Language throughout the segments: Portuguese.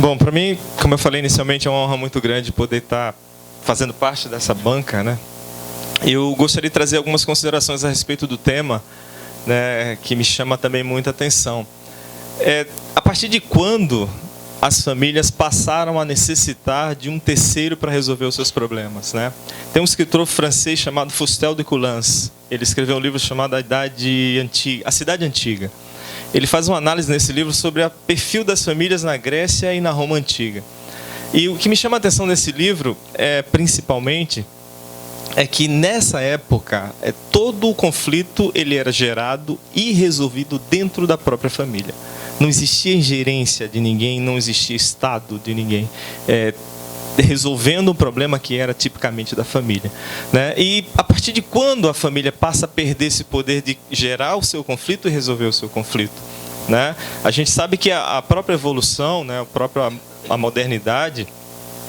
Bom, para mim, como eu falei inicialmente, é uma honra muito grande poder estar fazendo parte dessa banca, né? Eu gostaria de trazer algumas considerações a respeito do tema, né, que me chama também muita atenção. A partir de quando as famílias passaram a necessitar de um terceiro para resolver os seus problemas, né? Tem um escritor francês chamado Fustel de Coulanges. Ele escreveu um livro chamado A Cidade Antiga. Ele faz uma análise nesse livro sobre o perfil das famílias na Grécia e na Roma Antiga. E o que me chama a atenção nesse livro, principalmente, é que nessa época, todo o conflito ele era gerado e resolvido dentro da própria família. Não existia ingerência de ninguém, não existia estado de ninguém, resolvendo um problema que era tipicamente da família, né? E a partir de quando a família passa a perder esse poder de gerar o seu conflito e resolver o seu conflito, né? A gente sabe que a própria evolução, né, a modernidade,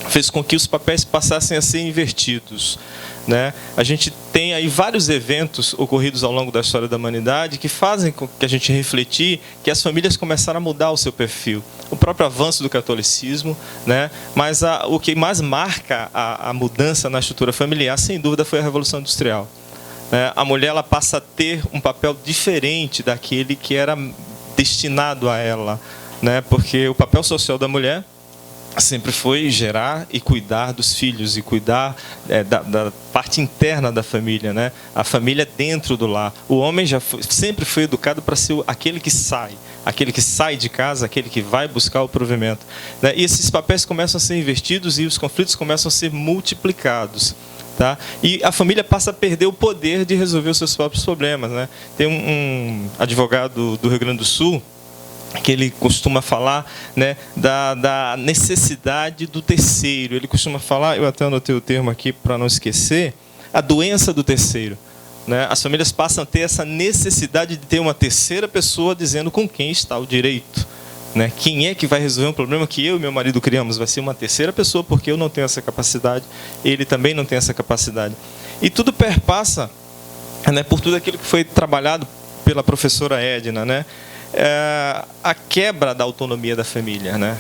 fez com que os papéis passassem a ser invertidos, né? A gente tem aí vários eventos ocorridos ao longo da história da humanidade que fazem com que a gente refletir que as famílias começaram a mudar o seu perfil. O próprio avanço do catolicismo, né? Mas o que mais marca a mudança na estrutura familiar, sem dúvida, foi a Revolução Industrial. A mulher ela passa a ter um papel diferente daquele que era destinado a ela, né? Porque o papel social da mulher sempre foi gerar e cuidar dos filhos e cuidar da parte interna da família, né? A família dentro do lar. O homem sempre foi educado para ser aquele que sai de casa, aquele que vai buscar o provimento, né? E esses papéis começam a ser invertidos e os conflitos começam a ser multiplicados, tá? E a família passa a perder o poder de resolver os seus próprios problemas, né? Tem um advogado do Rio Grande do Sul que ele costuma falar, né, da necessidade do terceiro. Ele costuma falar, eu até anotei o termo aqui para não esquecer, a doença do terceiro, né? As famílias passam a ter essa necessidade de ter uma terceira pessoa dizendo com quem está o direito, né? Quem é que vai resolver um problema que eu e meu marido criamos? Vai ser uma terceira pessoa, porque eu não tenho essa capacidade, ele também não tem essa capacidade. E tudo perpassa, né, por tudo aquilo que foi trabalhado pela professora Edna, né? A quebra da autonomia da família, né?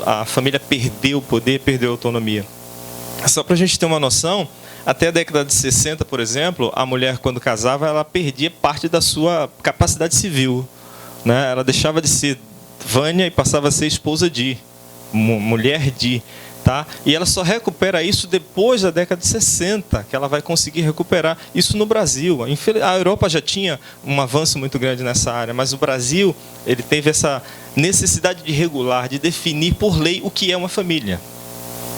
A família perdeu o poder, perdeu a autonomia. Só para a gente ter uma noção, até a década de 60, por exemplo, a mulher, quando casava, ela perdia parte da sua capacidade civil, né? Ela deixava de ser Vânia e passava a ser esposa de, mulher de. Tá? E ela só recupera isso depois da década de 60, que ela vai conseguir recuperar isso no Brasil. A Europa já tinha um avanço muito grande nessa área, mas o Brasil ele teve essa necessidade de regular, de definir por lei o que é uma família.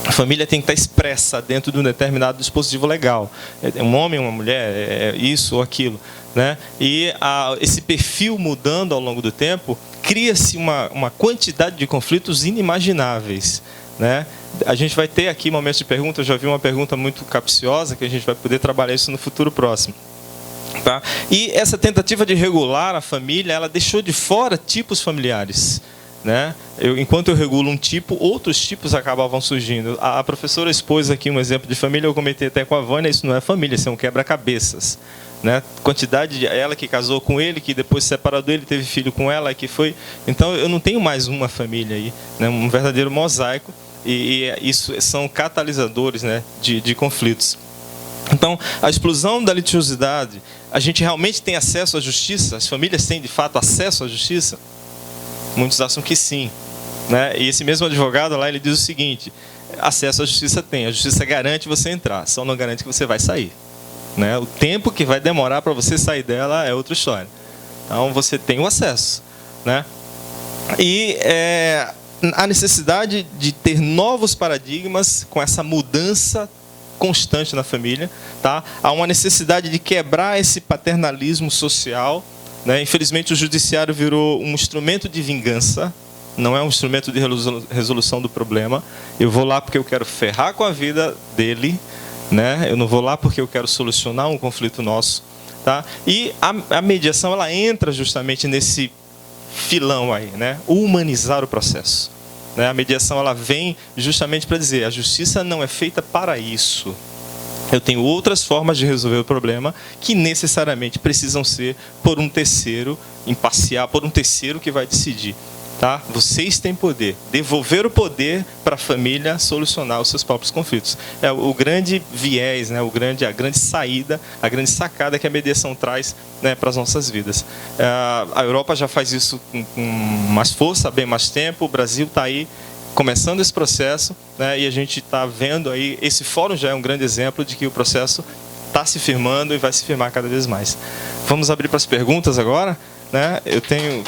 A família tem que estar expressa dentro de um determinado dispositivo legal. É um homem, uma mulher, é isso ou aquilo, né? E esse perfil mudando ao longo do tempo, cria-se uma quantidade de conflitos inimagináveis, né? A gente vai ter aqui momentos de pergunta. Eu já vi uma pergunta muito capciosa que a gente vai poder trabalhar isso no futuro próximo, tá? E essa tentativa de regular a família, ela deixou de fora tipos familiares, né? Enquanto eu regulo um tipo, outros tipos acabavam surgindo. A professora expôs aqui um exemplo de família, eu comentei até com a Vânia, isso não é família, isso é um quebra-cabeças, né? Quantidade de ela que casou com ele, que depois se separou dele, teve filho com ela, que foi. Então eu não tenho mais uma família aí, né? Um verdadeiro mosaico. E isso são catalisadores, né, de conflitos. Então, a explosão da litigiosidade, a gente realmente tem acesso à justiça? As famílias têm, de fato, acesso à justiça? Muitos acham que sim, né? E esse mesmo advogado lá, ele diz o seguinte: acesso à justiça tem, a justiça garante você entrar, só não garante que você vai sair, né? O tempo que vai demorar para você sair dela é outra história. Então, você tem o acesso, né? E a necessidade de ter novos paradigmas com essa mudança constante na família, tá? Há uma necessidade de quebrar esse paternalismo social, né? Infelizmente, o judiciário virou um instrumento de vingança, não é um instrumento de resolução do problema. Eu vou lá porque eu quero ferrar com a vida dele, né? Eu não vou lá porque eu quero solucionar um conflito nosso, tá? E a mediação, ela entra justamente nesse filão aí, né? Humanizar o processo, né? A mediação, ela vem justamente para dizer: a justiça não é feita para isso. Eu tenho outras formas de resolver o problema que necessariamente precisam ser por um terceiro imparcial, por um terceiro que vai decidir. Tá? Vocês têm poder. Devolver o poder para a família solucionar os seus próprios conflitos. É o grande viés, né? A grande saída, a grande sacada que a mediação traz, né, para as nossas vidas. A Europa já faz isso com mais força, há bem mais tempo. O Brasil está aí começando esse processo, né, e a gente está vendo aí, esse fórum já é um grande exemplo de que o processo está se firmando e vai se firmar cada vez mais. Vamos abrir para as perguntas agora, né? Eu tenho